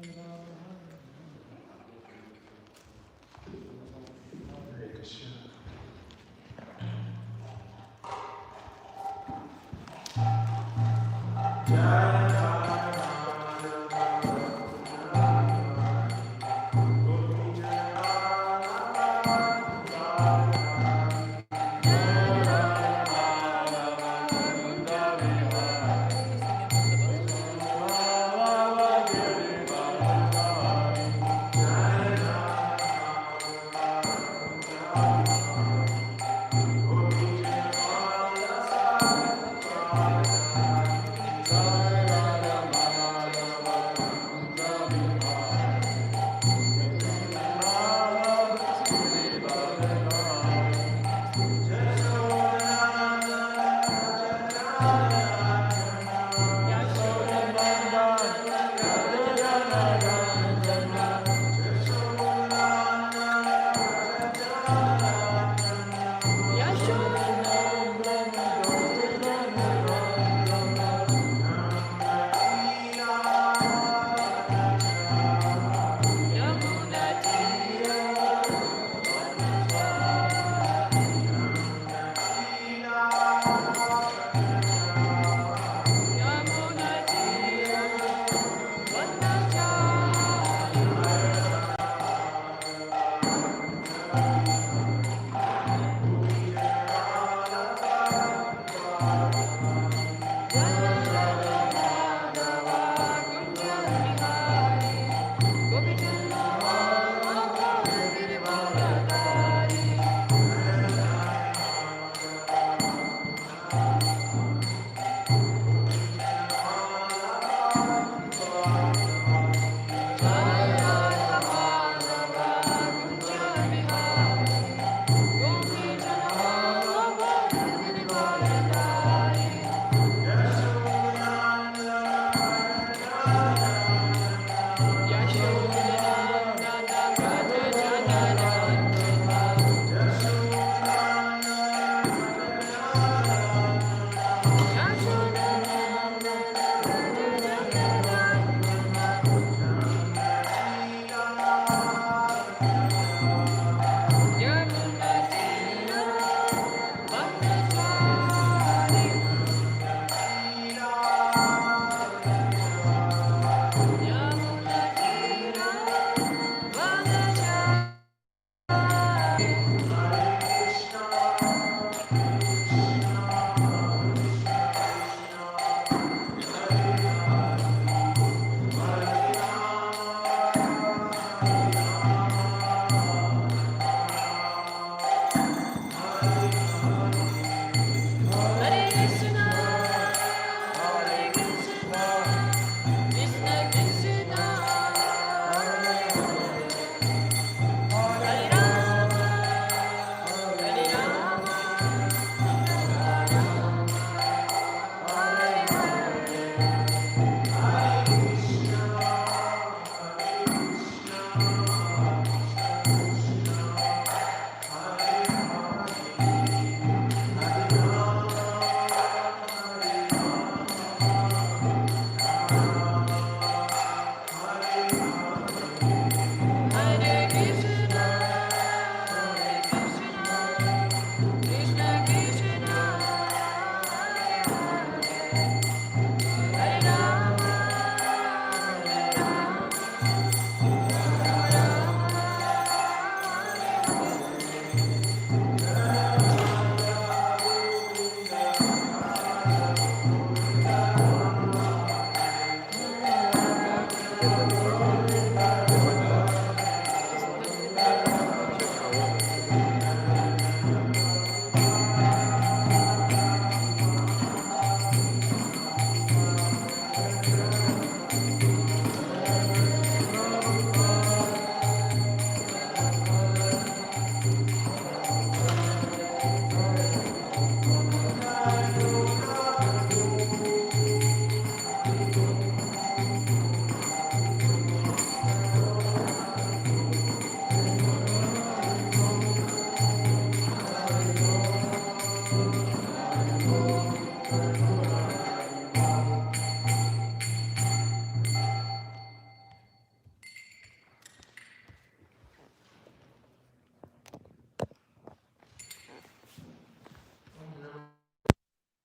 Yamuna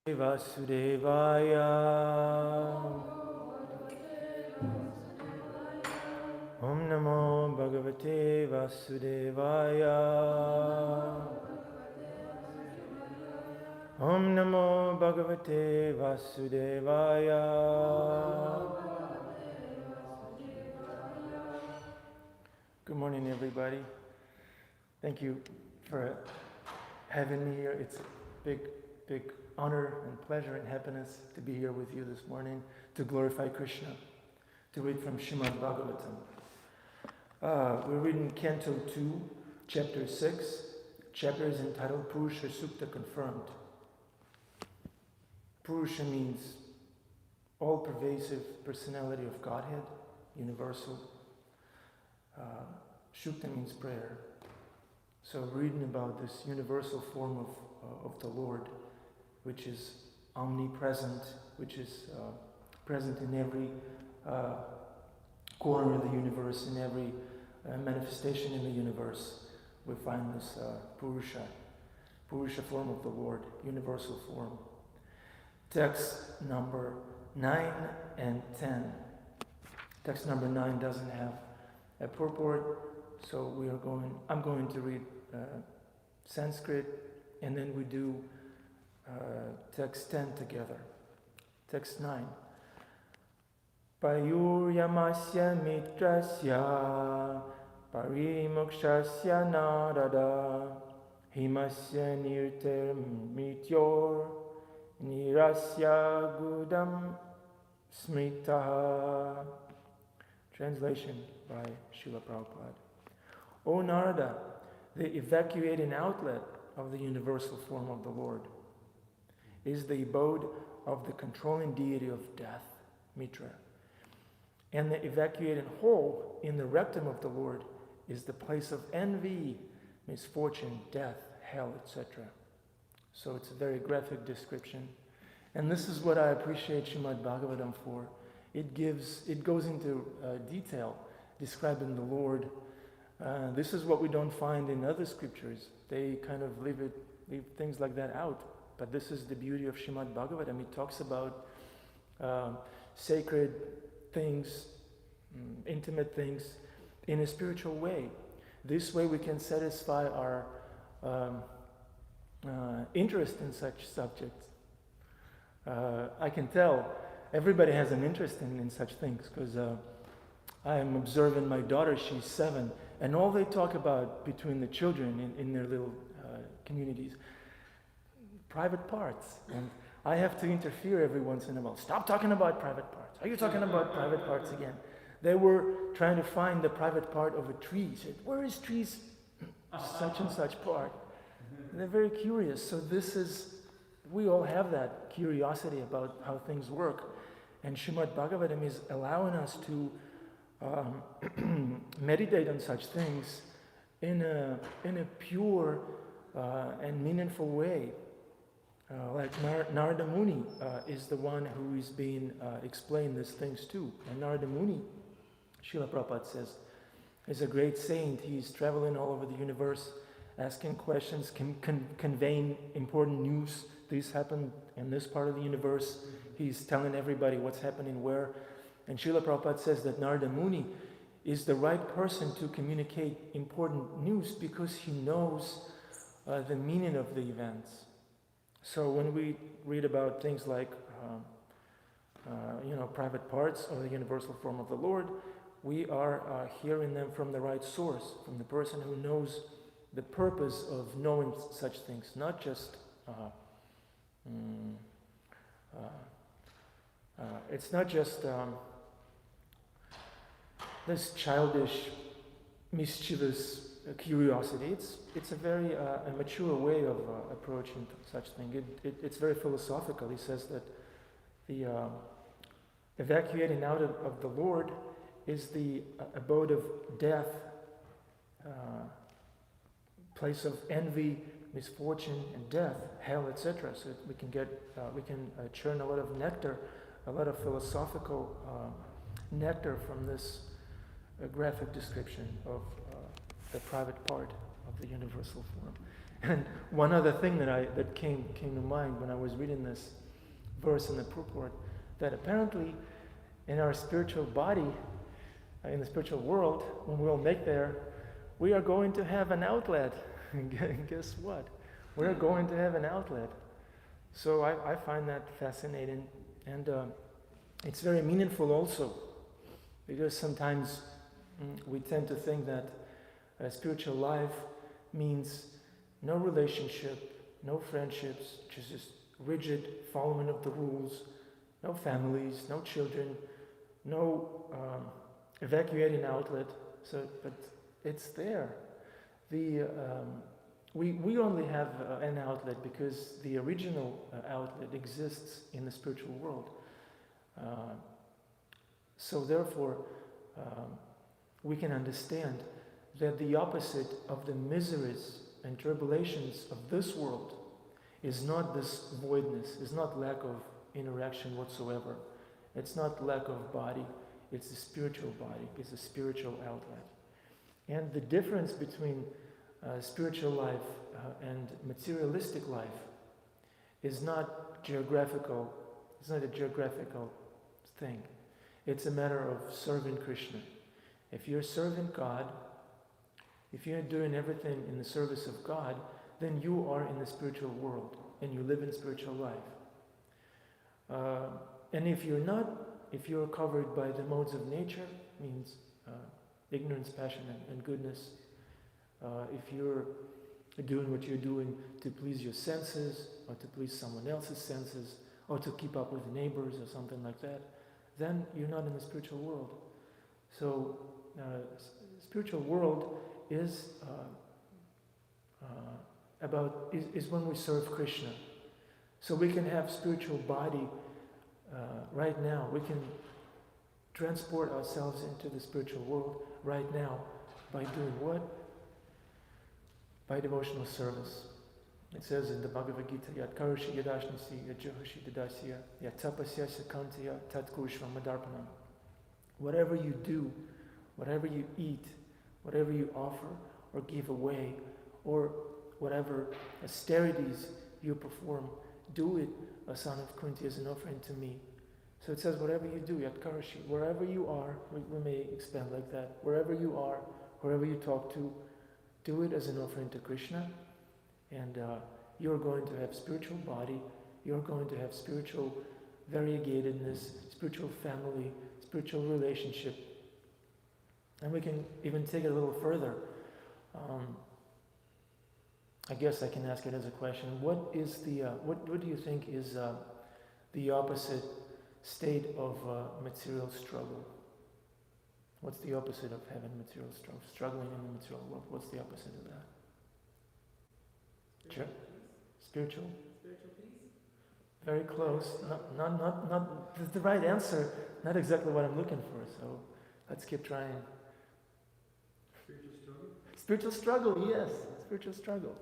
Vasudevaya. Om Namo Bhagavate Vasudevaya. Om Namo Bhagavate Vasudevaya. Good morning, everybody. Thank you for having me here. It's a big honor and pleasure and happiness to be here with you this morning to glorify Krishna, to read from Śhrīmad-Bhāgavatam. We're reading Canto 2, Chapter 6. Chapter is entitled Purusha Sukta Confirmed. Purusha means all-pervasive personality of Godhead, universal. Sukta means prayer. So reading about this universal form of the Lord, which is omnipresent, which is present in every corner of the universe, in every manifestation in the universe. We find this Purusha form of the Lord, universal form. Text number 9 and 10. Text number 9 doesn't have a purport, so I'm going to read Sanskrit, and then we do text 10 together. Text 9. Payuryamasya mitrasya parimokshasya narada himasya nirter mityor nirasya gudam smritaha. Translation by Srila Prabhupada. O Narada, the evacuating outlet of the universal form of the Lord is the abode of the controlling deity of death, Mitra. And the evacuating hole in the rectum of the Lord is the place of envy, misfortune, death, hell, etc. So it's a very graphic description. And this is what I appreciate Śhrīmad-Bhāgavatam for. It goes into detail describing the Lord. This is what we don't find in other scriptures. They kind of leave things like that out. But this is the beauty of Śrīmad-Bhāgavatam. It talks about sacred things, intimate things, in a spiritual way. This way we can satisfy our interest in such subjects. I can tell everybody has an interest in such things, because I am observing my daughter, she's 7, and all they talk about between the children in their little communities, private parts. And I have to interfere every once in a while. Stop talking about private parts. Are you talking about private parts again? They were trying to find the private part of a tree. Said, where is tree's such and such part? And they're very curious. So we all have that curiosity about how things work. And Śrīmad-Bhāgavatam is allowing us to meditate on such things in a pure and meaningful way. Like Narada Muni is the one who is being explained these things to. And Narada Muni, Srila Prabhupada says, is a great saint. He's traveling all over the universe, asking questions, conveying important news. This happened in this part of the universe. He's telling everybody what's happening where. And Srila Prabhupada says that Narada Muni is the right person to communicate important news because he knows the meaning of the events. So when we read about things like, private parts or the universal form of the Lord, we are hearing them from the right source, from the person who knows the purpose of knowing such things, not just it's not just this childish, mischievous curiosity. It's a very a mature way of approaching such thing. It's very philosophical. He says that the evacuating out of the Lord is the abode of death, place of envy, misfortune, and death, hell, etc. So we can churn a lot of nectar, a lot of philosophical nectar from this graphic description of the private part of the universal form. And one other thing that came to mind when I was reading this verse in the purport, that apparently in our spiritual body, in the spiritual world, when we'll make there, we are going to have an outlet. And guess what? We're going to have an outlet. So I find that fascinating, and it's very meaningful also, because sometimes we tend to think that a spiritual life means no relationship, no friendships, just rigid following of the rules, no families, no children, no evacuating outlet. So, but it's there. We only have an outlet because the original outlet exists in the spiritual world. So therefore, we can understand that the opposite of the miseries and tribulations of this world is not this voidness, is not lack of interaction whatsoever. It's not lack of body, it's the spiritual body, it's a spiritual outlet. And the difference between spiritual life and materialistic life is not geographical, it's not a geographical thing. It's a matter of serving Krishna. If you're serving God, if you're doing everything in the service of God, then you are in the spiritual world and you live in spiritual life. And if you're not, if you're covered by the modes of nature, means ignorance, passion, and goodness, if you're doing what you're doing to please your senses, or to please someone else's senses, or to keep up with neighbors or something like that, then you're not in the spiritual world. So, spiritual world is is when we serve Krishna. So we can have spiritual body right now. We can transport ourselves into the spiritual world right now by doing what? By devotional service. It says in the Bhagavad Gita, Yat karoshi yadashnasi yajohoshi dadasya yat tapasya sakantya tat kurushva madarpanam. Whatever you do, whatever you eat, whatever you offer or give away, or whatever austerities you perform, do it, a son of Kunti, as an offering to me. So it says, whatever you do, Yat karoshi, wherever you are, we may expand like that, wherever you are, whoever you talk to, do it as an offering to Krishna, and you're going to have spiritual body, you're going to have spiritual variegatedness, spiritual family, spiritual relationship. And we can even take it a little further. I guess I can ask it as a question. What is the what do you think is the opposite state of material struggle? What's the opposite of having material struggle? Struggling in the material world. What's the opposite of that? Spiritual? Spiritual peace? Very close. Not the right answer. Not exactly what I'm looking for. So let's keep trying. Spiritual struggle? Spiritual struggle, yes. Spiritual struggle.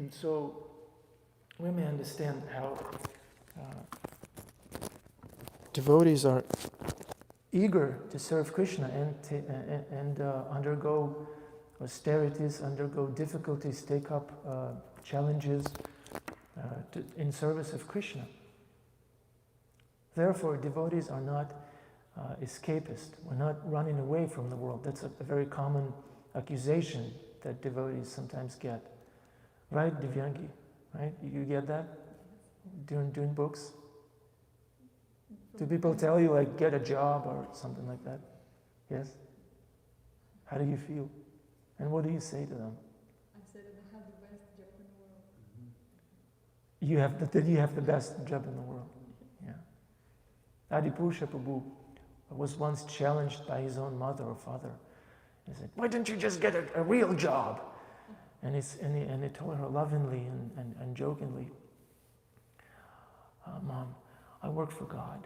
So we may understand how devotees are eager to serve Krishna and undergo austerities, undergo difficulties, take up challenges in service of Krishna. Therefore, devotees are not escapist. We're not running away from the world. That's a very common accusation that devotees sometimes get. Right, Divyangi? Right? You get that? Doing books? Do people tell you, like, get a job or something like that? Yes? How do you feel? And what do you say to them? I said that I have the best job in the world. You have the best job in the world. Yeah. Adipusha Prabhu was once challenged by his own mother or father. He said, why don't you just get a real job? And he told her lovingly and jokingly, Mom, I work for God.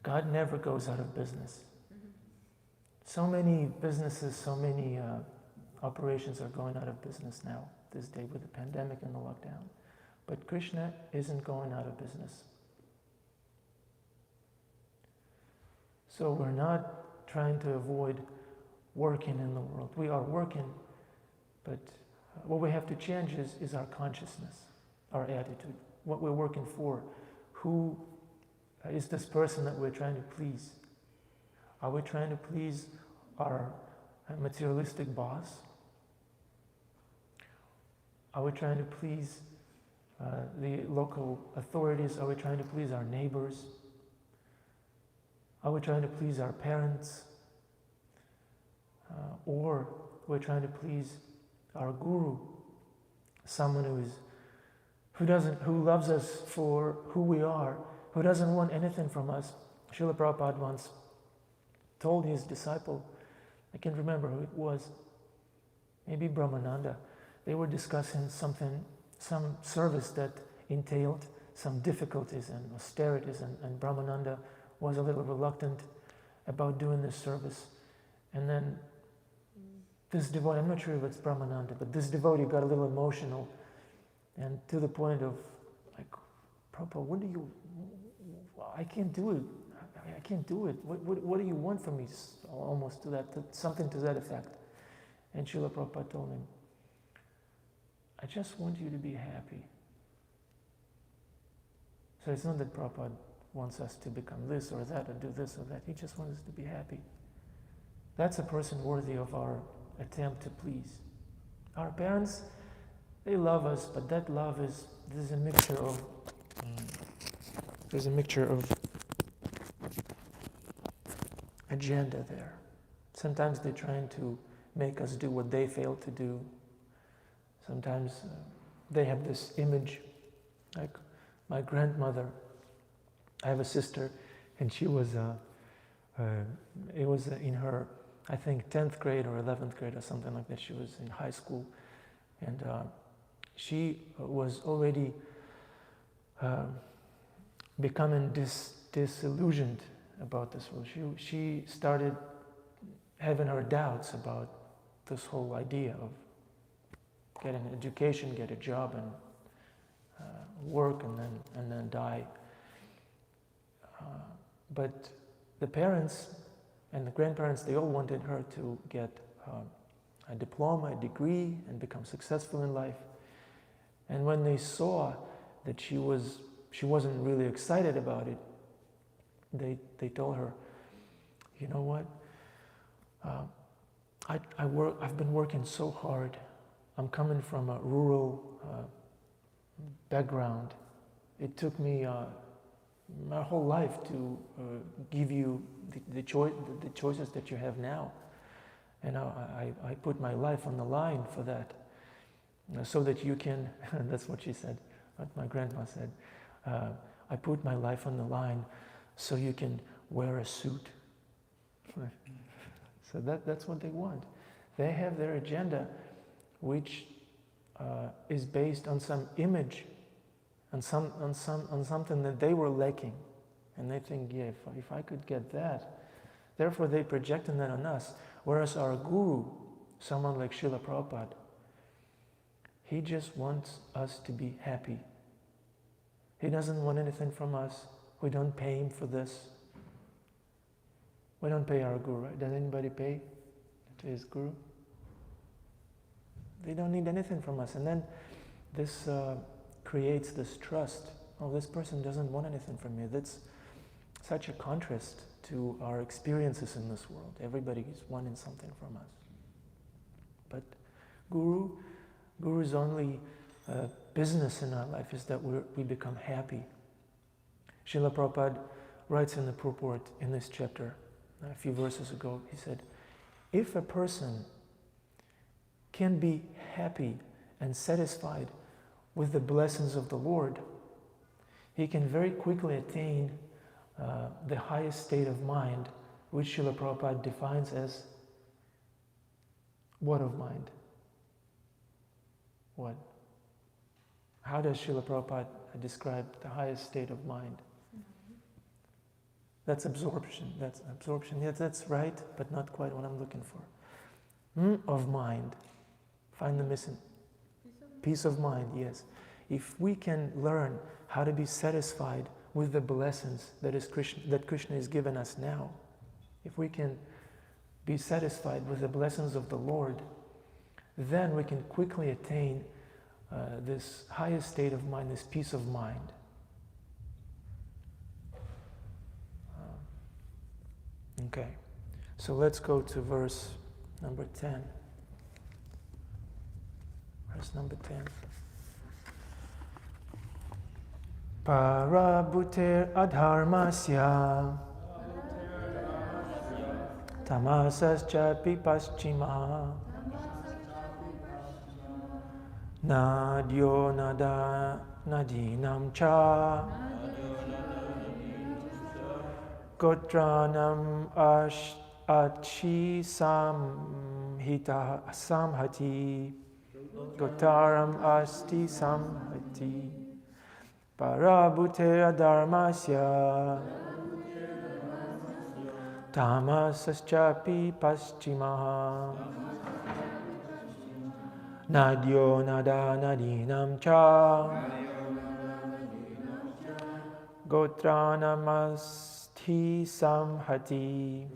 God never goes out of business. So many businesses, so many operations are going out of business now, this day, with the pandemic and the lockdown. But Krishna isn't going out of business. So we're not trying to avoid working in the world. We are working, but what we have to change is our consciousness, our attitude, what we're working for. Who is this person that we're trying to please? Are we trying to please our materialistic boss? Are we trying to please the local authorities? Are we trying to please our neighbors? Are we trying to please our parents? Or we're trying to please our guru, someone who loves us for who we are, who doesn't want anything from us. Srila Prabhupada once told his disciple, I can't remember who it was, maybe Brahmananda. They were discussing some service that entailed some difficulties and austerities, and Brahmananda was a little reluctant about doing this service. And then this devotee, I'm not sure if it's Brahmananda, but this devotee got a little emotional, and to the point of like, Prabhupada, I can't do it. I can't do it. What do you want from me? Almost to that, something to that effect. And Srila Prabhupada told him, I just want you to be happy. So it's not that Prabhupada wants us to become this or that or do this or that. He just wants us to be happy. That's a person worthy of our attempt to please. Our parents, they love us, but that love there's a mixture of agenda there. Sometimes they're trying to make us do what they fail to do. Sometimes they have this image, like my grandmother. I have a sister, and she was, it was in her, I think, 10th grade or 11th grade or something like that. She was in high school, and she was already becoming disillusioned about this world. She started having her doubts about this whole idea of getting an education, get a job, and work, and then die. But the parents and the grandparents, they all wanted her to get a diploma, a degree, and become successful in life. And when they saw that she wasn't really excited about it, they told her, you know what? I've been working so hard. I'm coming from a rural background. It took me my whole life to give you the choices that you have now. And I put my life on the line for that, so that you can, that's what she said, what my grandma said, I put my life on the line so you can wear a suit. So that's what they want. They have their agenda, which is based on some image, on something that they were lacking, and they think, yeah, if I could get that, therefore they projecting that on us. Whereas our guru, someone like Srila Prabhupada, he just wants us to be happy. He doesn't want anything from us. We don't pay him for this. We don't pay our guru, right? Does anybody pay to his guru? They don't need anything from us. And then this creates this trust. Oh, this person doesn't want anything from me. That's such a contrast to our experiences in this world. Everybody is wanting something from us. But Guru's only business in our life is that we become happy. Srila Prabhupada writes in the purport in this chapter, a few verses ago, he said, if a person can be happy and satisfied with the blessings of the Lord, he can very quickly attain the highest state of mind, which Srila Prabhupada defines as what of mind? What? How does Srila Prabhupada describe the highest state of mind? That's absorption. That's absorption. Yes, that's right, but not quite what I'm looking for. Of mind. Find the missing. Peace of mind, yes. If we can learn how to be satisfied with the blessings that Krishna has given us now, if we can be satisfied with the blessings of the Lord, then we can quickly attain this highest state of mind, this peace of mind. Okay, so let's go to verse number 10. Verse number 10. Parabhutir adharmasya tamasascha pipaschima nadyo nada nadinam cha gotranam achi samhati gotaram asti samhati parabhutir adharmasya tamasaschapi paschimaha nadyo nada nadinam cha gotranamasti samhati.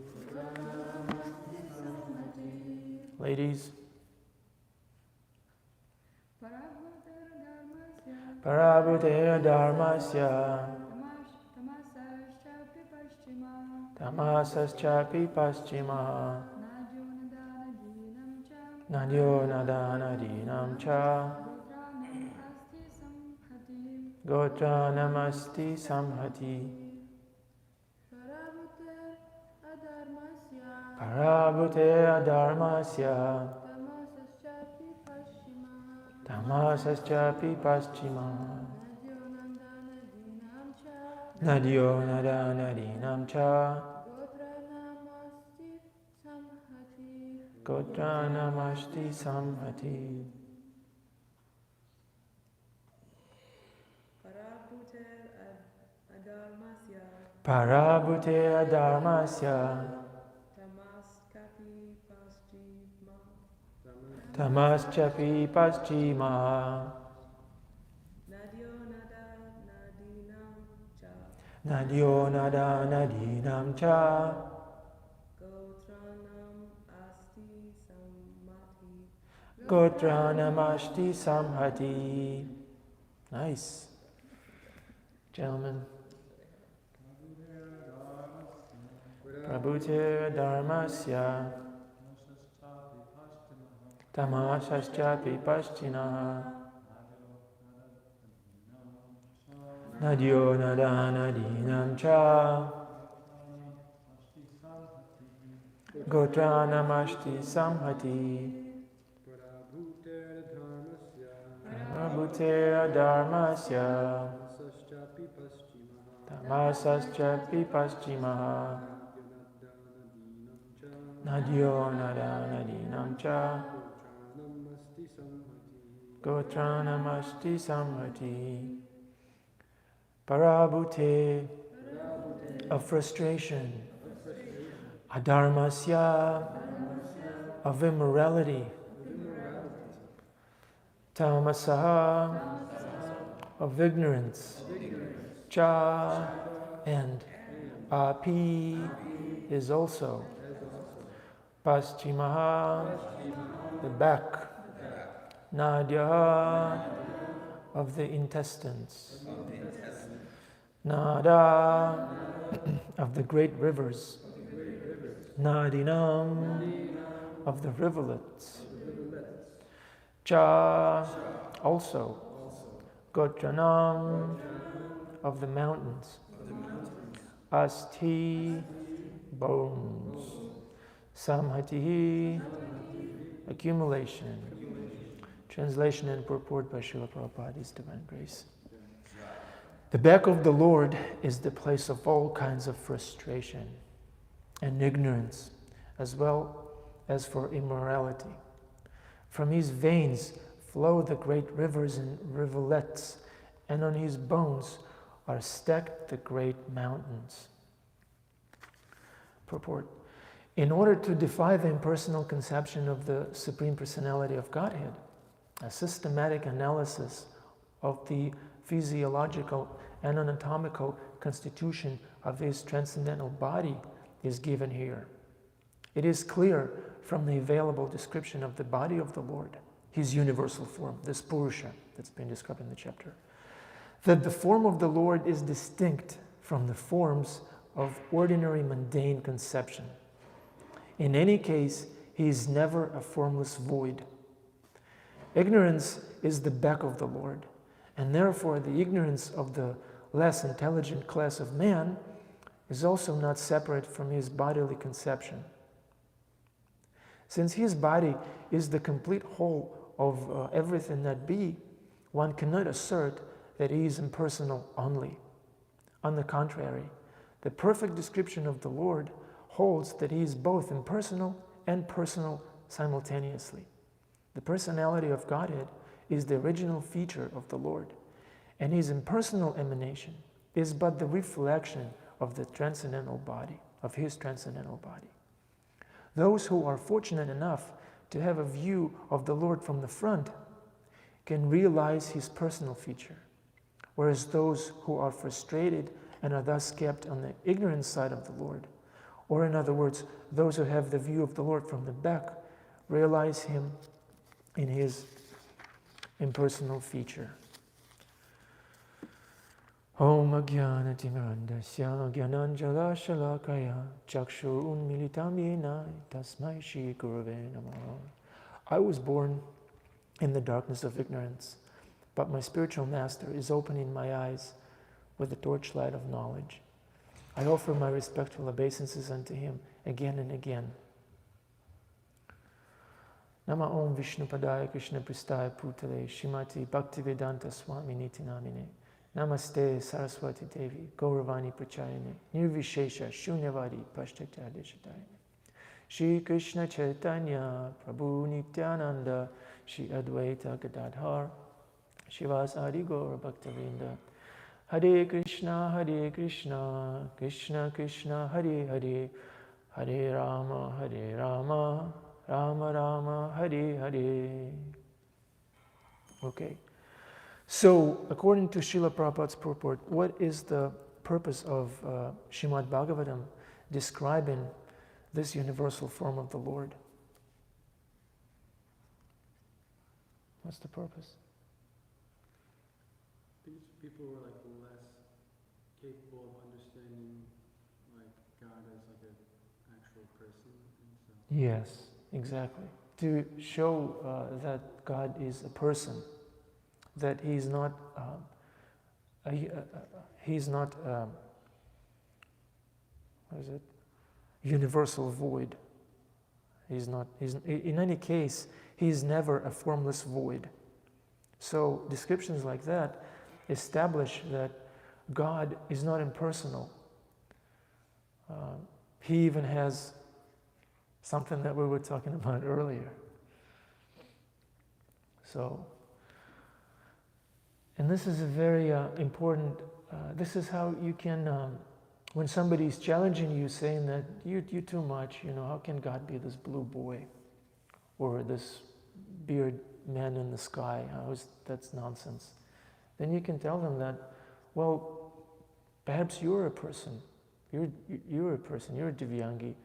Ladies. Parabhutir dharmasya tamasaschapi paschima nadyo nadanadinam cha gotranamasti samhati. Parabhutir adharmasya tamasaschapi paschima nadyo nadanadinam cha gotranamasti samhati. Parabhutir adharmasya tamaschapi paschima nadyo nadanadinam cha gotranamasti samhati. Nice. Gentlemen. Prabhutir dharmasya tamasaschapi paschina nadyo nadanadinam cha gotranamasti samhati. Prabhutir dharmasya tamasaschapi paschima nadyo nadanadinam cha gotranamasti samhati. Parabhute, of frustration, adharmasya, of immorality, tamasaha, of ignorance, cha, and api is also, paschimaha, the back, nadya, of the intestines, nada, of the great rivers, nadinam, of the rivulets, cha, also, gotranam, of the mountains, asti, bones, samhati, accumulation. Translation and purport by Srila Prabhupada, His Divine Grace. The back of the Lord is the place of all kinds of frustration and ignorance, as well as for immorality. From his veins flow the great rivers and rivulets, and on his bones are stacked the great mountains. Purport. In order to defy the impersonal conception of the Supreme Personality of Godhead, a systematic analysis of the physiological and anatomical constitution of his transcendental body is given here. It is clear from the available description of the body of the Lord, his universal form, this Purusha that's been described in the chapter, that the form of the Lord is distinct from the forms of ordinary mundane conception. In any case, he is never a formless void. Ignorance is the back of the Lord, and therefore the ignorance of the less intelligent class of man is also not separate from his bodily conception. Since his body is the complete whole of everything that be, one cannot assert that he is impersonal only. On the contrary, the perfect description of the Lord holds that he is both impersonal and personal simultaneously. The personality of Godhead is the original feature of the Lord, and his impersonal emanation is but the reflection of the transcendental body, of his transcendental body. Those who are fortunate enough to have a view of the Lord from the front can realize his personal feature, whereas those who are frustrated and are thus kept on the ignorant side of the Lord, or in other words, those who have the view of the Lord from the back, realize him in his impersonal feature. Om Ajnana-timirandasya Jnananjala-shalakaya Chakshur-unmilitam yena Tasmai Shri Gurave Namaha. I was born in the darkness of ignorance, but my spiritual master is opening my eyes with the torchlight of knowledge. I offer my respectful obeisances unto him again and again. Nama Om Vishnu Padaya Krishna Pristaya Putale Shrimati Bhaktivedanta Swami Niti Namine. Namaste Saraswati Devi Gauravani Prachayane Nirvishesha Shunyavadi Pashtatyadeshatayane. Shri Krishna Chaitanya Prabhu Nityananda Shri Advaita Gadadhar Shivasadi Gaura Bhaktavinda. Hare Krishna, Krishna Krishna, Hare Hare, Hare Rama, Rama Rama, Hare Hare. Okay. So, according to Srila Prabhupada's purport, what is the purpose of Śhrīmad-Bhāgavatam describing this universal form of the Lord? What's the purpose? People were like less capable of understanding like God as like an actual person and so. Yes, exactly. To show that God is a person, that he's not universal void. In any case, he's never a formless void. So descriptions like that establish that God is not impersonal. He even has something that we were talking about earlier. So, and this is a very important, this is how you can, when somebody's challenging you, saying that you too much, how can God be this blue boy? Or this beard man in the sky? That's nonsense. Then you can tell them that, well, perhaps you're a person. You're a person. You're a Divyangi.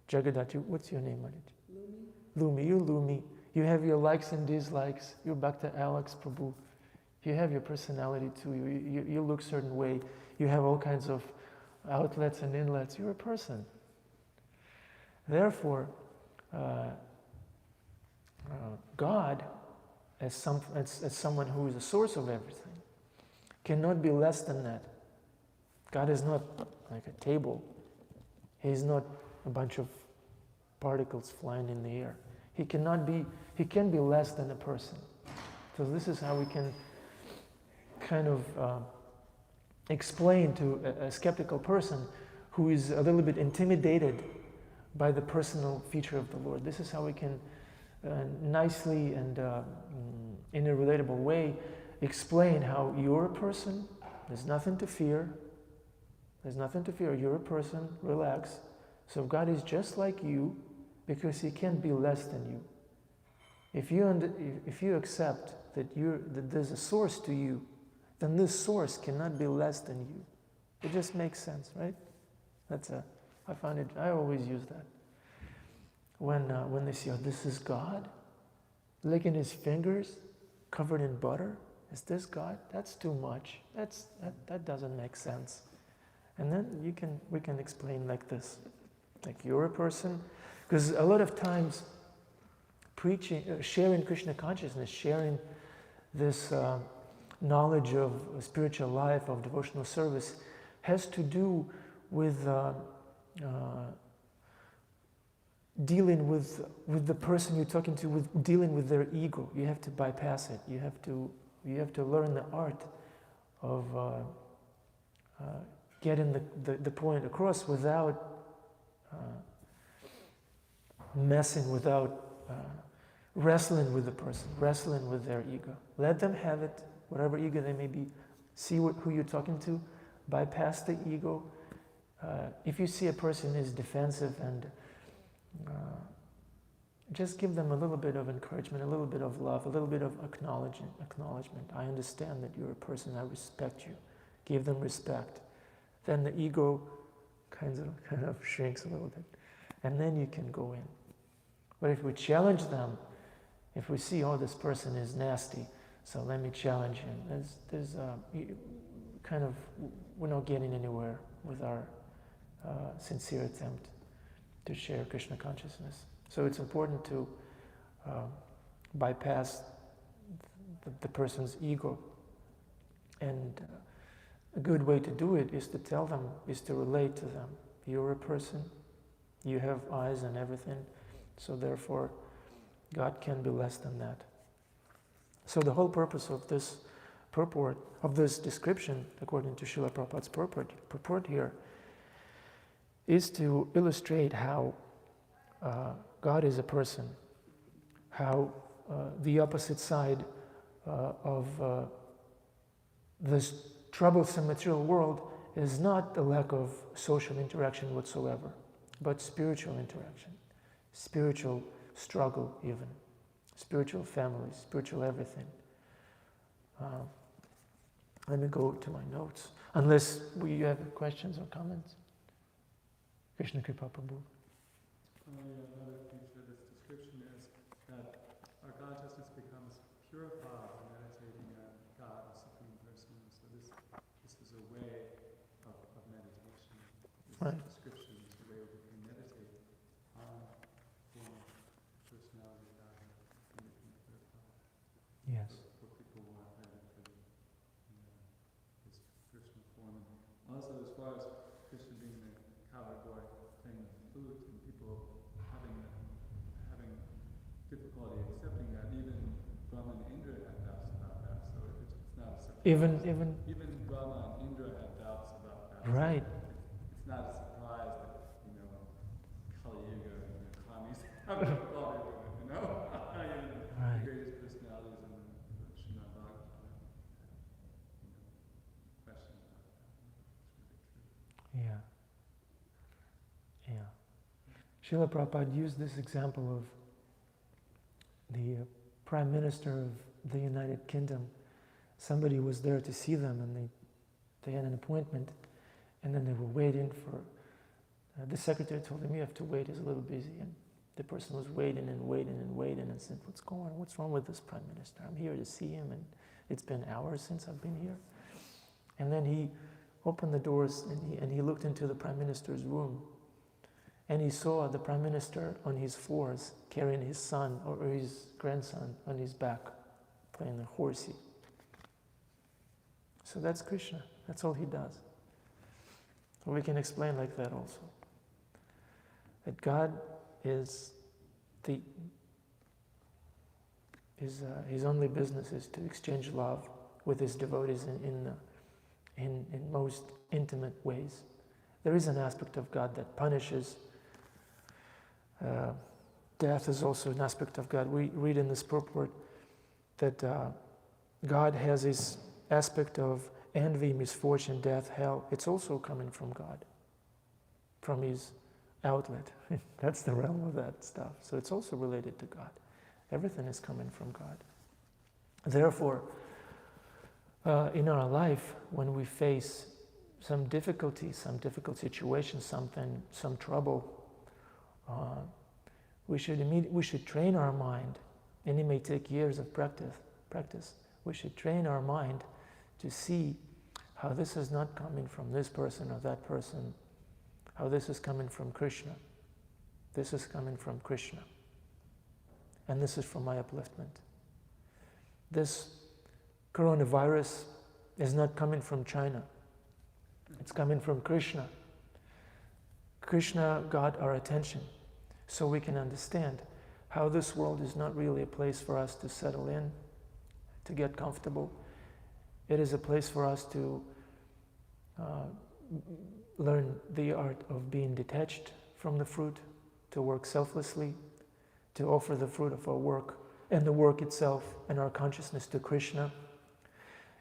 Jagadati, what's your name? Lumi. You're Lumi. You have your likes and dislikes. You're Bhakta Alex Prabhu. You have your personality too. You look a certain way. You have all kinds of outlets and inlets. You're a person. Therefore, God, as someone who is the source of everything, cannot be less than that. God is not like a table. He's not a bunch of particles flying in the air. He can be less than a person. So this is how we can kind of explain to a skeptical person who is a little bit intimidated by the personal feature of the Lord. This is how we can nicely and in a relatable way explain how you're a person, there's nothing to fear. There's nothing to fear. You're a person, relax. So God is just like you because he can't be less than you. If you accept that there's a source to you, then this source cannot be less than you. It just makes sense, right? I always use that. when they see, oh, this is God, licking his fingers, covered in butter. Is this God? That's too much. That doesn't make sense. And then we can explain like this, like you're a person, because a lot of times preaching, sharing Krishna consciousness, sharing this knowledge of spiritual life, of devotional service, has to do with dealing with the person you're talking to, with dealing with their ego. You have to bypass it. You have to learn the art of getting the point across without messing, without wrestling with the person, wrestling with their ego. Let them have it, whatever ego they may be. See who you're talking to. Bypass the ego. If you see a person is defensive, and just give them a little bit of encouragement, a little bit of love, a little bit of acknowledgement. I understand that you're a person, I respect you. Give them respect. Then the ego kind of shrinks a little bit. And then you can go in. But if we challenge them, if we see, oh, this person is nasty, so let me challenge him. We're not getting anywhere with our sincere attempt to share Krishna consciousness. So it's important to bypass the person's ego. And a good way to do it is to tell them, is to relate to them. You're a person, you have eyes and everything, so therefore God can be less than that. So the whole purpose of this purport, of this description, according to Srila Prabhupada's purport here, is to illustrate how God is a person, how the opposite side of this troublesome material world is not the lack of social interaction whatsoever, but spiritual interaction, spiritual struggle even, spiritual family, spiritual everything. Let me go to my notes, unless you have questions or comments. Krishna Kripa Prabhu. Another feature of this description is that our consciousness becomes purified when meditating on God, the Supreme Person. So this is a way of meditation. This Right. description is a way we can meditate on the form of personality of God and become purified. Yes. For people who are ready for this Krishna form. Also, as far as Krishna being the cowboy thing with food, and people having difficulty accepting that, even Brahma and Indra had doubts about that, so it's not a surprise. Even Brahma and Indra had doubts about that. Right. So it's not a surprise that, Kali Yuga and the Kamis have difficulty with it, Right. The greatest personalities in the Śhrīmad-Bhāgavatam question about that. It's really true. Yeah. Srila Prabhupada used this example of the Prime Minister of the United Kingdom. Somebody was there to see them, and they had an appointment, and then they were waiting for, the secretary told him, you have to wait, he's a little busy, and the person was waiting and said, what's wrong with this Prime Minister? I'm here to see him, and it's been hours since I've been here. And then he opened the doors, and he looked into the Prime Minister's room, and he saw the Prime Minister on his floors carrying his son or his grandson on his back, playing the horsey. So that's Krishna. That's all he does. So we can explain like that also. That God is his only business is to exchange love with his devotees in most intimate ways. There is an aspect of God that punishes. Death is also an aspect of God. We read in this purport that God has this aspect of envy, misfortune, death, hell. It's also coming from God, from his outlet. That's the realm of that stuff. So it's also related to God. Everything is coming from God. Therefore, in our life, when we face some difficulty, some difficult situation, some trouble, we should train our mind, and it may take years of practice. We should train our mind to see how this is not coming from this person or that person, how this is coming from Krishna. This is coming from Krishna. And this is for my upliftment. This coronavirus is not coming from China. It's coming from Krishna. Krishna got our attention so we can understand how this world is not really a place for us to settle in, to get comfortable. It is a place for us to learn the art of being detached from the fruit, to work selflessly, to offer the fruit of our work and the work itself and our consciousness to Krishna.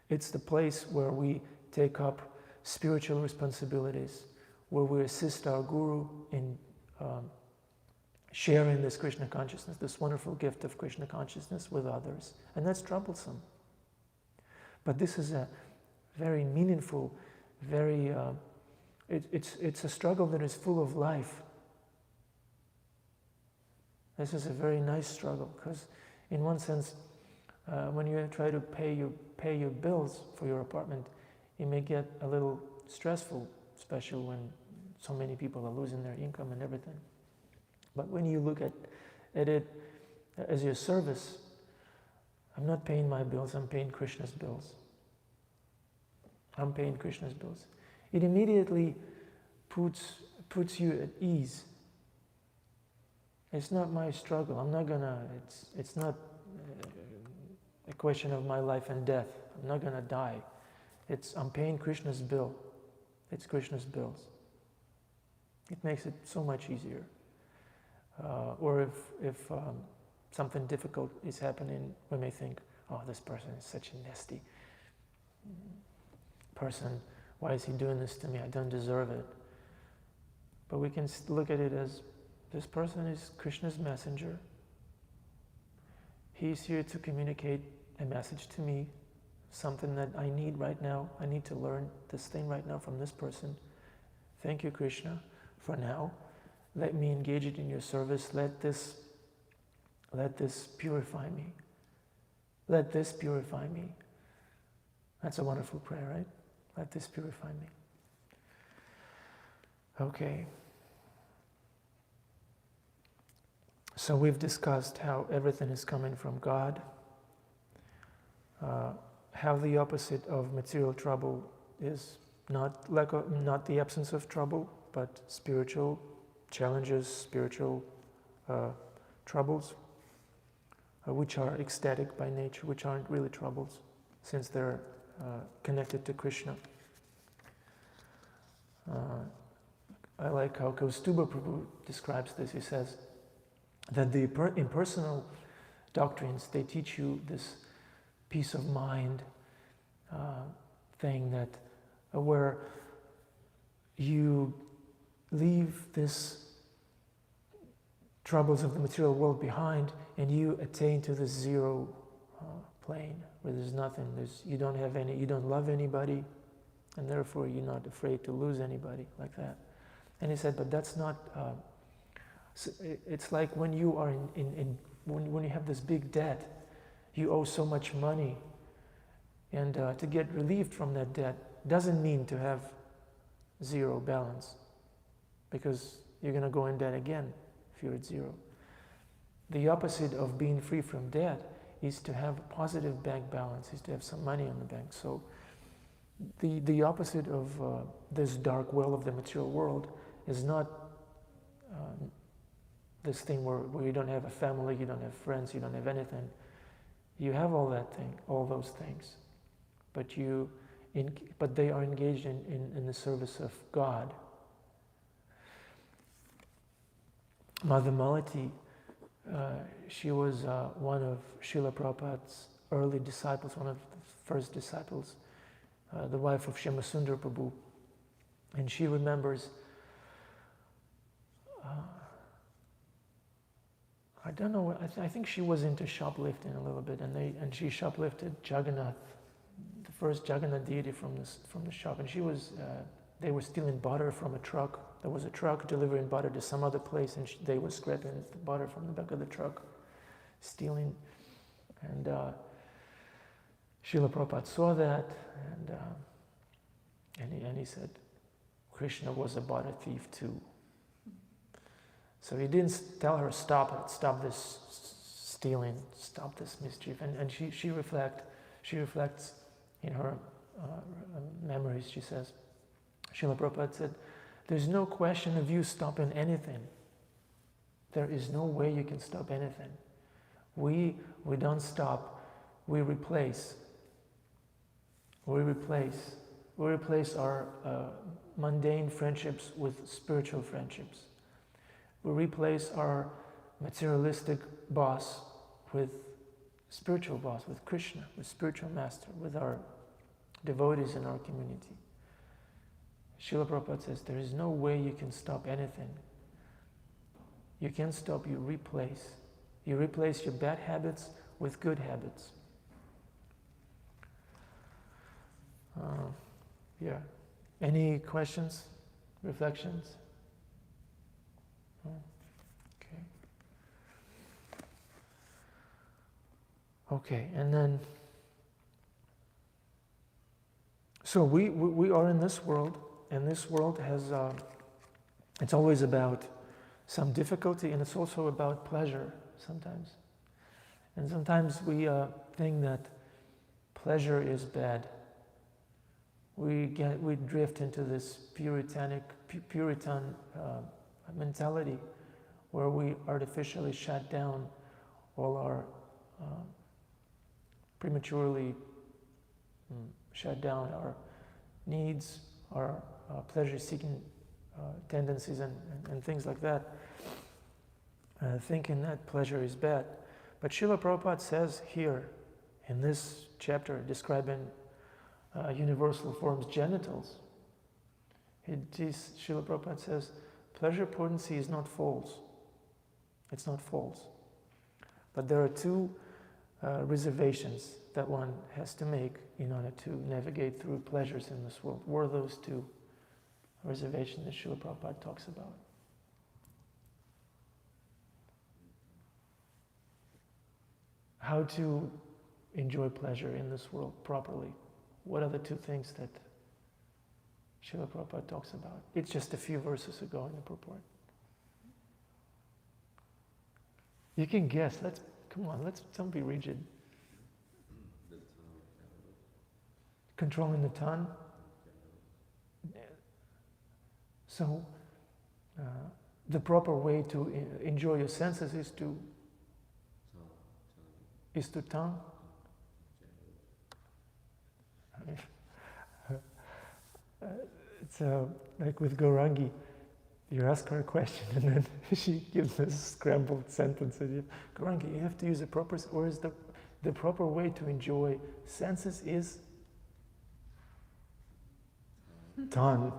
It's the place where we take up spiritual responsibilities, where we assist our Guru in sharing this Krishna consciousness, this wonderful gift of Krishna consciousness with others. And that's troublesome. But this is a very meaningful, very, it's a struggle that is full of life. This is a very nice struggle, because in one sense, when you try to pay your bills for your apartment, it may get a little stressful, especially when so many people are losing their income and everything. But when you look at it as your service, I'm not paying my bills, I'm paying Krishna's bills. I'm paying Krishna's bills. It immediately puts you at ease. It's not my struggle. I'm not gonna, it's not a question of my life and death. I'm not gonna die. I'm paying Krishna's bill. It's Krishna's bills. It makes it so much easier. Or if something difficult is happening, we may think, oh, this person is such a nasty person. Why is he doing this to me? I don't deserve it. But we can look at it as, this person is Krishna's messenger. He's here to communicate a message to me, something that I need right now. I need to learn this thing right now from this person. Thank you, Krishna, for now. Let me engage it in your service. Let this purify me. Let this purify me. That's a wonderful prayer, right? Let this purify me. Okay. So we've discussed how everything is coming from God, how the opposite of material trouble is not the absence of trouble, but spiritual challenges, spiritual troubles, which are ecstatic by nature, which aren't really troubles, since they're connected to Krishna. I like how Kaustuba Prabhu describes this. He says that the impersonal doctrines, they teach you this peace of mind thing, that where you leave this troubles of the material world behind and you attain to this zero plane where there's nothing, you don't love anybody, and therefore you're not afraid to lose anybody like that. And he said, but that's not, it's like when you are when you have this big debt, you owe so much money, and to get relieved from that debt doesn't mean to have zero balance, because you're going to go in debt again if you're at zero. The opposite of being free from debt is to have a positive bank balance, is to have some money in the bank. So the opposite of this dark well of the material world is not this thing where you don't have a family, you don't have friends, you don't have anything. You have all those things, but they are engaged in the service of God. Mother Malati, she was one of Srila Prabhupada's early disciples, one of the first disciples, the wife of Shyamasundar Prabhu. And she remembers, I don't know, I think she was into shoplifting a little bit, and she shoplifted Jagannath, the first Jagannath deity from the shop, and they were stealing butter from a truck there was a truck delivering butter to some other place, and they were scraping the butter from the back of the truck, stealing. And Srila Prabhupada saw that, and he said, Krishna was a butter thief too. So he didn't tell her, stop this stealing, stop this mischief. And she reflects in her memories. She says, Srila Prabhupada said, there's no question of you stopping anything. There is no way you can stop anything. We don't stop, we replace. We replace our mundane friendships with spiritual friendships. We replace our materialistic boss with spiritual boss, with Krishna, with spiritual master, with our devotees in our community. Srila Prabhupada says, there is no way you can stop anything. You can't stop, you replace. You replace your bad habits with good habits. Yeah. Any questions? Reflections? Okay. Okay, and then, so we are in this world, and this world has, it's always about some difficulty, and it's also about pleasure sometimes. And sometimes we think that pleasure is bad. We drift into this Puritan mentality where we artificially shut down all our, prematurely shut down our needs, our pleasure-seeking tendencies and things like that, thinking that pleasure is bad. But Srila Prabhupada says here, in this chapter describing universal forms, genitals, Srila Prabhupada says, pleasure potency is not false. It's not false. But there are two reservations that one has to make in order to navigate through pleasures in this world. What are those two reservations that Srila Prabhupada talks about? How to enjoy pleasure in this world properly. What are the two things that Srila Prabhupada talks about? It's just a few verses ago in the purport. You can guess. Don't be rigid. Controlling the tongue. So, the proper way to enjoy your senses is to tongue. It's like with Gaurangi, you ask her a question and then she gives this scrambled sentence. And Gaurangi, you have to use the proper, or is the proper way to enjoy senses is tongue.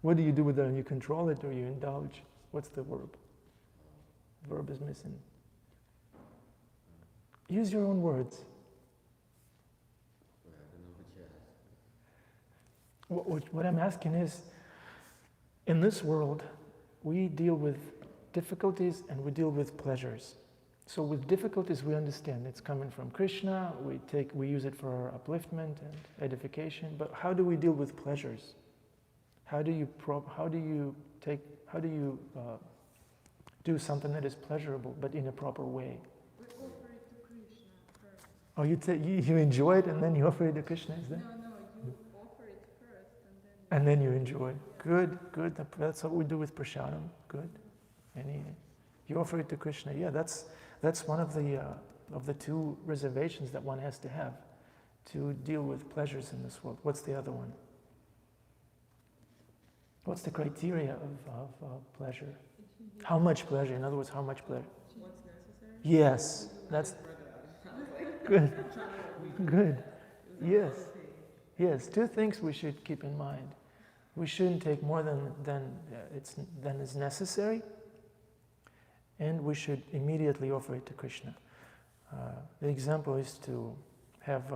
What do you do with that? You control it or you indulge? What's the verb? The verb is missing. Use your own words. What I'm asking is, in this world, we deal with difficulties and we deal with pleasures. So with difficulties, we understand it's coming from Krishna. We use it for our upliftment and edification. But how do we deal with pleasures? How do you do something that is pleasurable, but in a proper way? We offer it to Krishna first. Oh, you enjoy it and then you offer it to Krishna, is that? No, you offer it first And then you enjoy. Good. That's what we do with prasadam. Good. You offer it to Krishna. Yeah, that's one of the two reservations that one has to have to deal with pleasures in this world. What's the other one? What's the criteria of pleasure? How much pleasure? In other words, how much pleasure? What's necessary? Yes, that's good. Good. Yes. Two things we should keep in mind. We shouldn't take more than is necessary, and we should immediately offer it to Krishna. The example is to have,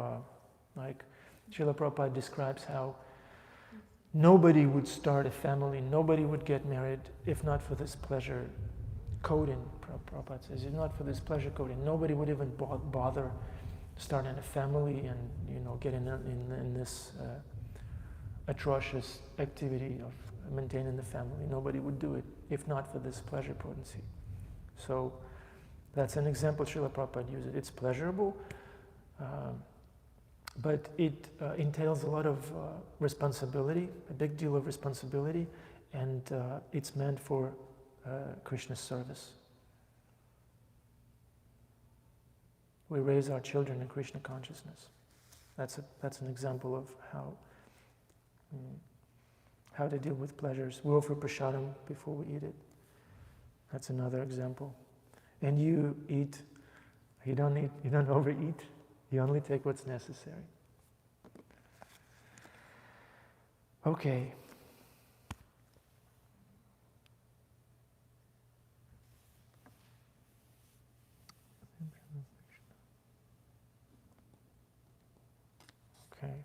like Srila Prabhupada describes how Nobody would start a family, nobody would get married if not for this pleasure coding. Prabhupada says, if not for this pleasure coding, nobody would even bother starting a family and getting in this atrocious activity of maintaining the family. Nobody would do it if not for this pleasure potency. So that's an example Srila Prabhupada used. It's pleasurable, but it entails a lot of responsibility, a big deal of responsibility, and it's meant for Krishna's service. We raise our children in Krishna consciousness. That's an example of how to deal with pleasures. We offer prasadam before we eat it. That's another example. And you eat. You don't overeat. You only take what's necessary. Okay. Okay.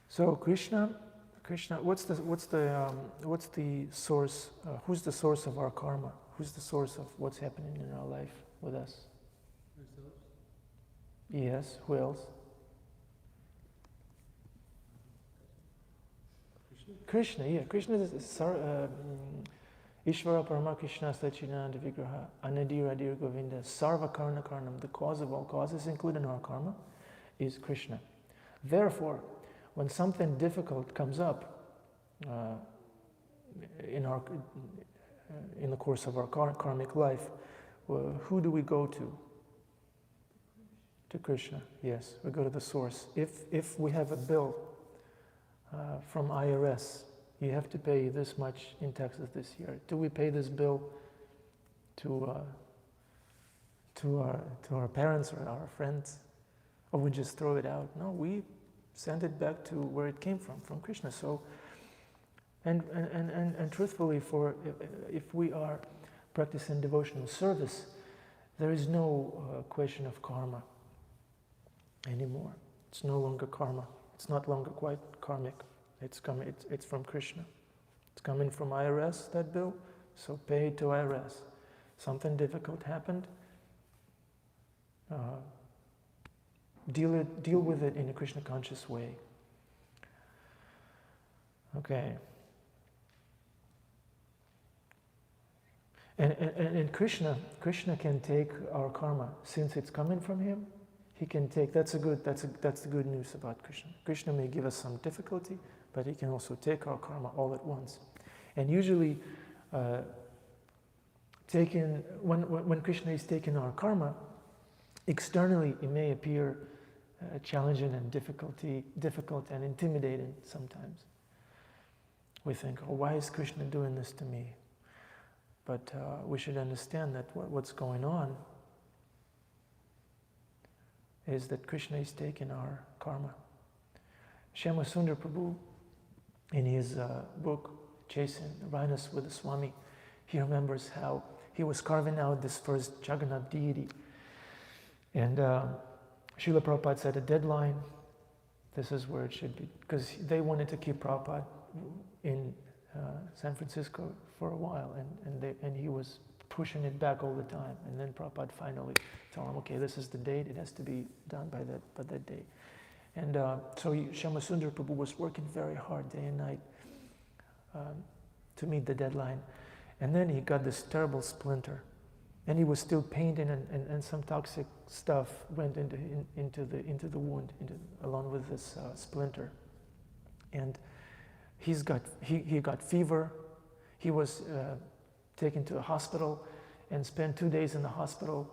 So Krishna, what's the source? Who's the source of our karma? Who's the source of what's happening in our life with us? Ourselves? Yes. Who else? Krishna. Yeah. Krishna is Ishvara Parama Krishna Sachinanda Vigraha Anadir Adir Govinda Sarva Karna Karnam. The cause of all causes, including our karma, is Krishna. Therefore, when something difficult comes up in the course of our karmic life, who do we go to? To Krishna. Yes, we go to the source. If we have a bill from IRS, you have to pay this much in taxes this year. Do we pay this bill to our parents or our friends, or we just throw it out? No, we send it back to where it came from Krishna. So, and truthfully, if we are practicing devotional service, there is no question of karma anymore. It's no longer karma. It's not longer quite karmic. It's from Krishna. It's coming from IRS, that bill, so pay it to IRS. Something difficult happened, deal with it in a Krishna conscious way. Okay. And Krishna can take our karma since it's coming from him. He can take. That's the good news about Krishna. Krishna may give us some difficulty, but he can also take our karma all at once. And usually, when Krishna is taking our karma, externally it may appear challenging and difficult and intimidating sometimes. We think, oh, why is Krishna doing this to me? But we should understand that what's going on is that Krishna is taking our karma. Shyama Sundar Prabhu, in his book, Chasing Rhinos with the Swami, he remembers how he was carving out this first Jagannath deity. And Srila Prabhupada set a deadline. This is where it should be, because they wanted to keep Prabhupada in San Francisco for a while, and he was pushing it back all the time. And then Prabhupada finally told him, okay, this is the date, it has to be done by that date. And so Shyama Sundar Prabhu was working very hard day and night to meet the deadline. And then he got this terrible splinter. And he was still painting, and some toxic stuff went into the wound, along with this splinter. And he got fever. He was taken to a hospital and spent 2 days in the hospital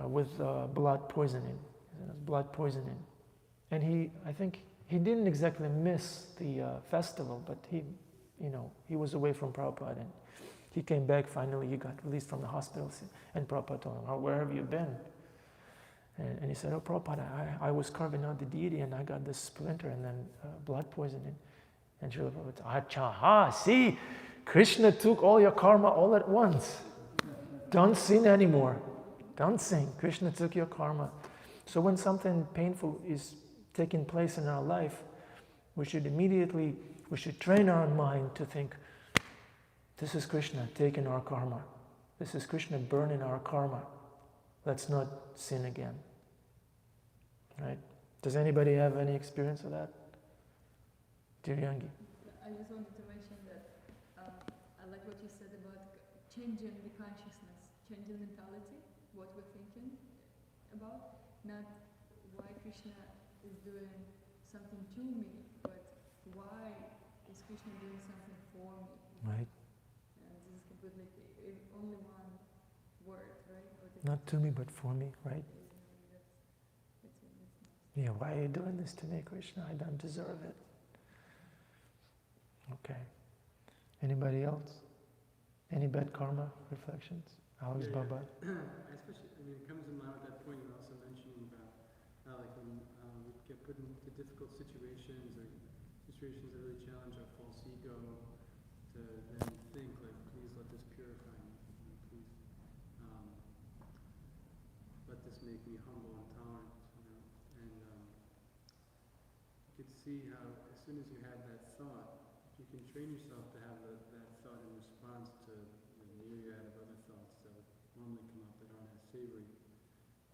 with blood poisoning. And I think he didn't exactly miss the festival, but he was away from Prabhupada, and he came back. Finally, he got released from the hospital, and Prabhupada told him, "Oh, where have you been?" And he said, "Oh, Prabhupada, I was carving out the deity, and I got this splinter, and then blood poisoning." And Srila Prabhupada said, "Acha, see, Krishna took all your karma all at once. Don't sin anymore." Don't sing. Krishna took your karma. So when something painful is taking place in our life, we should train our mind to think, this is Krishna taking our karma. This is Krishna burning our karma. Let's not sin again. Right? Does anybody have any experience of that? Dear Yangi? I just wanted to mention that I like what you said about changing the consciousness, changing mentality, what we're thinking about, not why Krishna is doing something to me, but why is Krishna doing something for me? Right. And this is completely, only one word, right? Not to me, but for me, right? Yeah, why are you doing this to me, Krishna? I don't deserve it. Okay. Anybody else? Any bad karma reflections? Alex Baba? Especially, it comes in mind at that point you were also mentioning about how like when we get put into difficult situations or situations that really challenge our false ego, to then think like, please let this purify me. Please let this make me humble and tolerant. And you could see how as soon as you had that thought, you can train yourself to have that thought in response to the myriad of other thoughts that would normally come up that aren't as savory,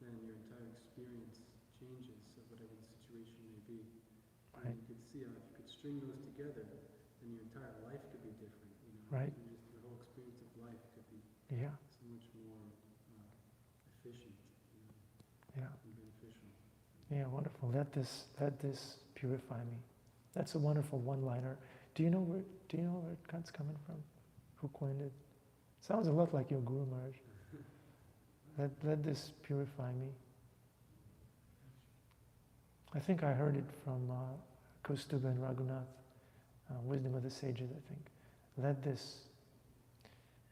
then your entire experience changes of whatever the situation may be. Right. And you could see how if you could string those together, then your entire life could be different. Right. And just your whole experience of life could be Yeah. so much more efficient, Yeah. and beneficial. Yeah, wonderful. Let this purify me. That's a wonderful one-liner. Do you know where that's coming from? Who coined it? Sounds a lot like your Guru Maharaj. Let this purify me. I think I heard it from Kaustuba and Raghunath, Wisdom of the Sages, I think. Let this,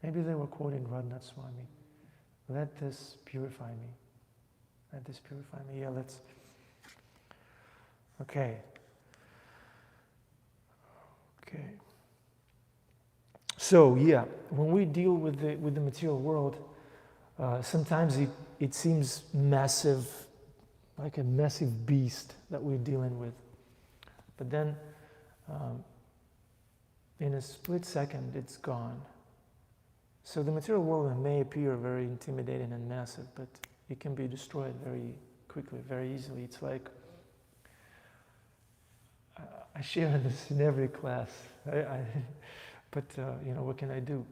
maybe they were quoting Radhanath Swami. Let this purify me. Let this purify me. Yeah, let's, okay. Okay. So yeah, when we deal with the material world, sometimes it seems massive, like a massive beast that we're dealing with. But then, in a split second, it's gone. So the material world may appear very intimidating and massive, but it can be destroyed very quickly, very easily. It's like, I share this in every class, but what can I do?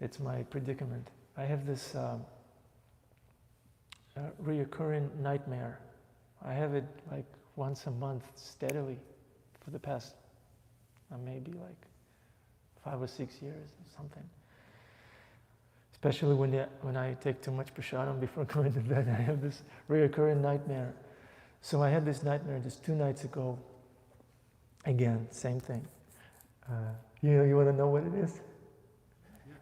It's my predicament. I have this reoccurring nightmare. I have it like once a month steadily for the past maybe like 5 or 6 years or something. Especially when I take too much prasadam before going to bed, I have this reoccurring nightmare. So I had this nightmare just 2 nights ago. Again, same thing. You want to know what it is? Yeah.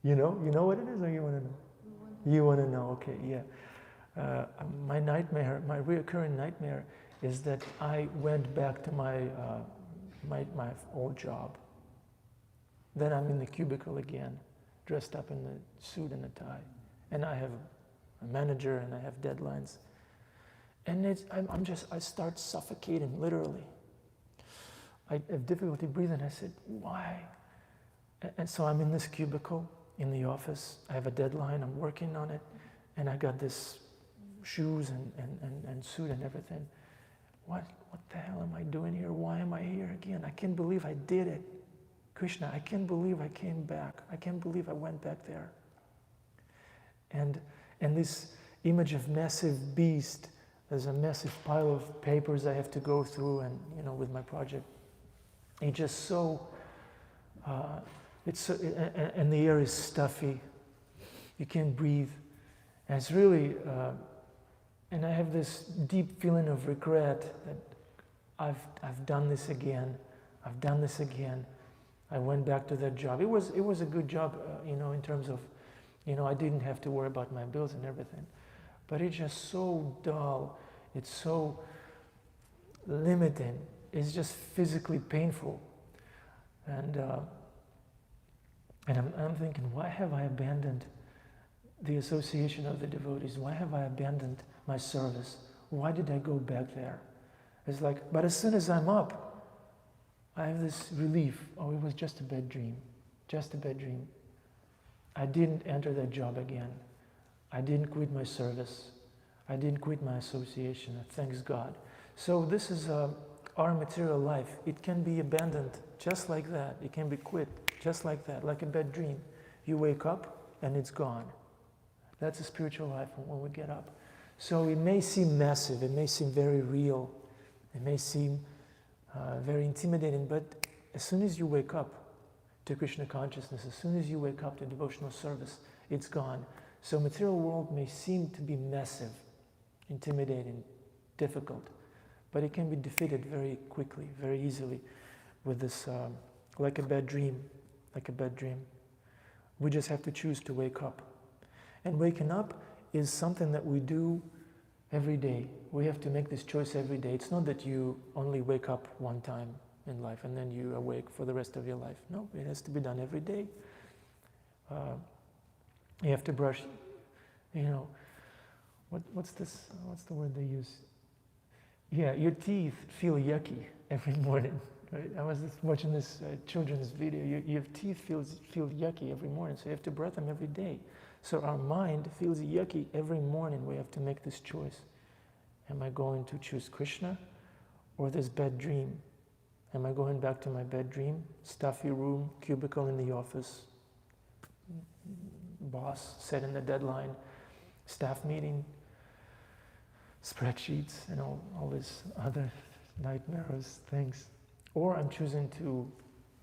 You know what it is, or you want to know? You want to know? Okay, yeah. My nightmare, my reoccurring nightmare, is that I went back to my old job. Then I'm in the cubicle again, dressed up in the suit and the tie, and I have a manager and I have deadlines, and I start suffocating literally. I have difficulty breathing. I said, why? And so I'm in this cubicle in the office. I have a deadline. I'm working on it. And I got this shoes and suit and everything. What the hell am I doing here? Why am I here again? I can't believe I did it. Krishna, I can't believe I came back. I can't believe I went back there. And this image of massive beast, there's a massive pile of papers I have to go through and, with my project. It's just so, and the air is stuffy. You can't breathe. And it's really, and I have this deep feeling of regret that I've done this again. I've done this again. I went back to that job. It was a good job, in terms of, I didn't have to worry about my bills and everything. But it's just so dull. It's so limiting. It's just physically painful. And I'm thinking, why have I abandoned the association of the devotees. Why have I abandoned my service? Why did I go back there? It's like, but as soon as I'm up, I have this relief. Oh, it was just a bad dream. Just a bad dream. I didn't enter that job again. I didn't quit my service. I didn't quit my association. Thanks God. So this is our material life. It can be abandoned just like that. It can be quit just like that, like a bad dream. You wake up and it's gone. That's a spiritual life when we get up. So it may seem massive, it may seem very real, it may seem very intimidating, but as soon as you wake up to Krishna consciousness, as soon as you wake up to devotional service, it's gone. So material world may seem to be massive, intimidating, difficult, but it can be defeated very quickly, very easily with this, like a bad dream, like a bad dream. We just have to choose to wake up. And waking up is something that we do every day. We have to make this choice every day. It's not that you only wake up one time in life and then you awake for the rest of your life. No, it has to be done every day. You have to brush, what's the word they use? Yeah, your teeth feel yucky every morning. Right? I was just watching this children's video. Your teeth feel yucky every morning, so you have to brush them every day. So our mind feels yucky every morning. We have to make this choice. Am I going to choose Krishna or this bad dream? Am I going back to my bad dream? Stuffy room, cubicle in the office, boss setting the deadline, staff meeting, spreadsheets, and all these other nightmares things. Or I'm choosing to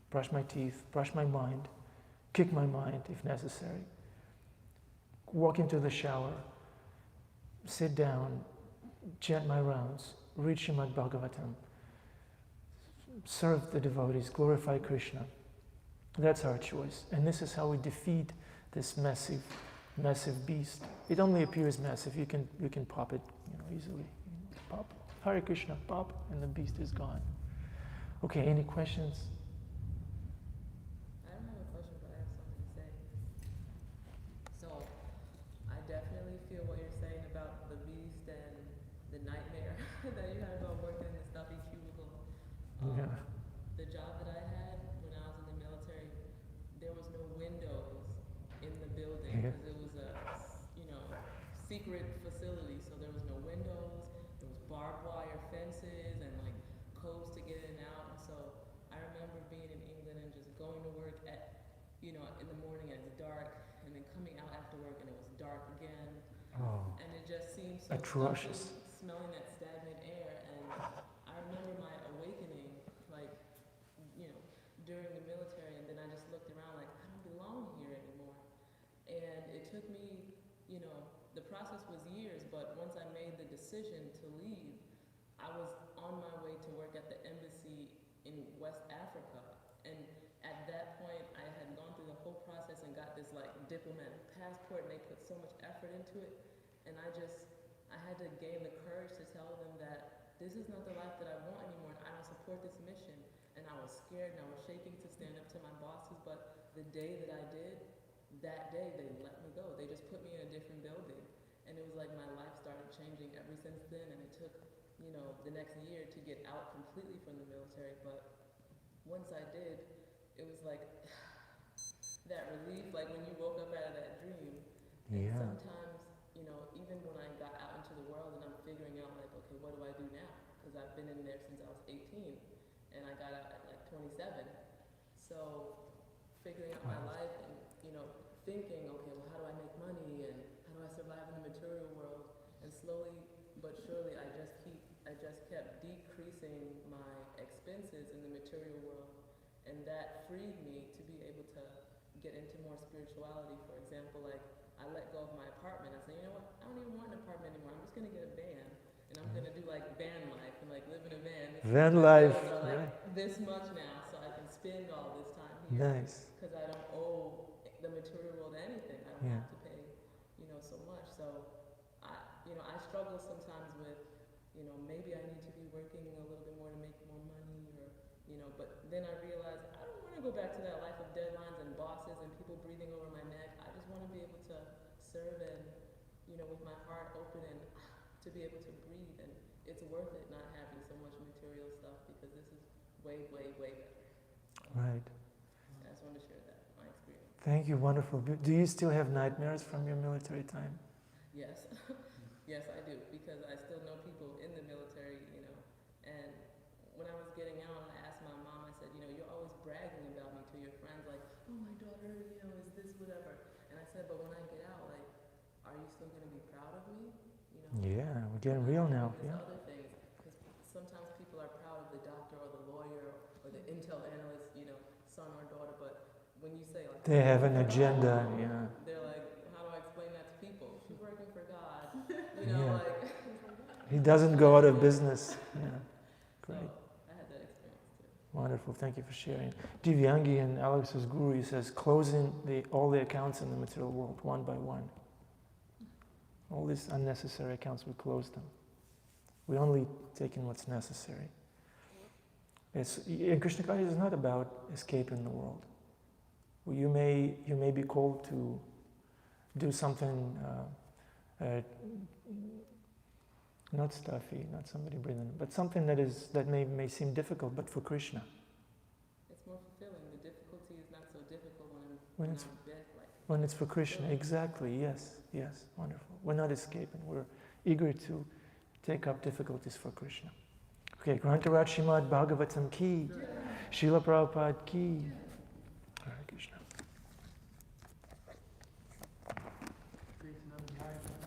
brush my teeth, brush my mind, kick my mind if necessary, walk into the shower, sit down, chant my rounds, read Śhrīmad-Bhāgavatam, serve the devotees, glorify Krishna. That's our choice. And this is how we defeat this massive beast. It only appears massive. You can pop it easily. Pop. Hare Krishna, pop, and the beast is gone. Okay, any questions? I don't have a question, but I have something to say. So, I definitely feel what you're saying about the beast and the nightmare that you had about working in the stuffy cubicle. Yeah. The job that I had when I was in the military, there was no windows in the building because it was a, secret facility. So there was no windows. There was barbed wire fences and codes to get in and out. And so I remember being in England and just going to work at, in the morning and it's dark, and then coming out after work and it was dark again. Oh. And it just seemed so atrocious. stuffy, smelling that stagnant air. And I remember my awakening, during the military, and then I just looked around I don't belong here anymore. And it took me, the process was years, but once I made the decision to leave, I was on my way to work at the embassy in West Africa. And at that point, I had gone through the whole process and got this diplomatic passport, and they put so much effort into it. And I had to gain the courage to tell them that this is not the life that I want anymore, and I don't support this mission. And I was scared and I was shaking to stand up to my bosses, but the day that I did, that day they let me go. They just put me in a different building. And it was my life started changing ever since then, and it took the next year to get out completely from the military. But once I did, it was that relief, when you woke up out of that dream. Yeah. And sometimes, even when I got out into the world and I'm figuring out okay, what do I do now? Because I've been in there since I was 18, and I got out at 27. So figuring out my life and, thinking, okay, well, how do I make money and how do I survive in the material world? And slowly but surely, I just kept decreasing my expenses in the material world, and that freed me to be able to get into more spirituality. For example, I let go of my apartment. I said, you know what? I don't even want an apartment anymore. I'm just gonna get a van, and I'm gonna do van life and live in a van. Van life. Are, this much now, so I can spend all this time here. Nice. Because I don't owe the material world anything. I don't have to pay, so much. So I struggle sometimes with, maybe I need to be working a little bit more to make more money, or, but then I realize I don't want to go back to that life of deadlines and bosses and people breathing over my neck. I just want to be able to serve and, with my heart open and to be able to breathe. And it's worth it not having so much material stuff because this is way, way, way better. Right. I just wanted to share that, my experience. Thank you, wonderful. Do you still have nightmares from your military time? Yes. Yes, I do, because I still know people in the military, and when I was getting out, I asked my mom, I said, you're always bragging about me to your friends, like, oh, my daughter, is this, whatever. And I said, but when I get out, like, are you still going to be proud of me? Yeah, we're getting real now. There's Yeah. other things, because sometimes people are proud of the doctor or the lawyer or the intel analyst, son or daughter, but when you say, like, They have an agenda, yeah. they're like, how do I explain that to people? She's working for God, Yeah. like. He doesn't go out of business. Yeah. Great. So I had that experience too. Wonderful. Thank you for sharing. Divyangi in Alex's Guru, he says, closing all the accounts in the material world one by one. All these unnecessary accounts, we close them. We only take in what's necessary. And Krishna consciousness is not about escaping the world. Well, you may be called to do something not stuffy, not somebody breathing, but something that may seem difficult, but for Krishna. It's more fulfilling. The difficulty is not so difficult When when it's- I'm dead, like. When it's for Krishna, exactly, yes, wonderful. We're not escaping, we're eager to take up difficulties for Krishna. Okay, Grantaraj Śhrīmad-Bhāgavatam ki, Srila Prabhupada ki. Hare Krishna. Śhrīmad-Bhāgavatam.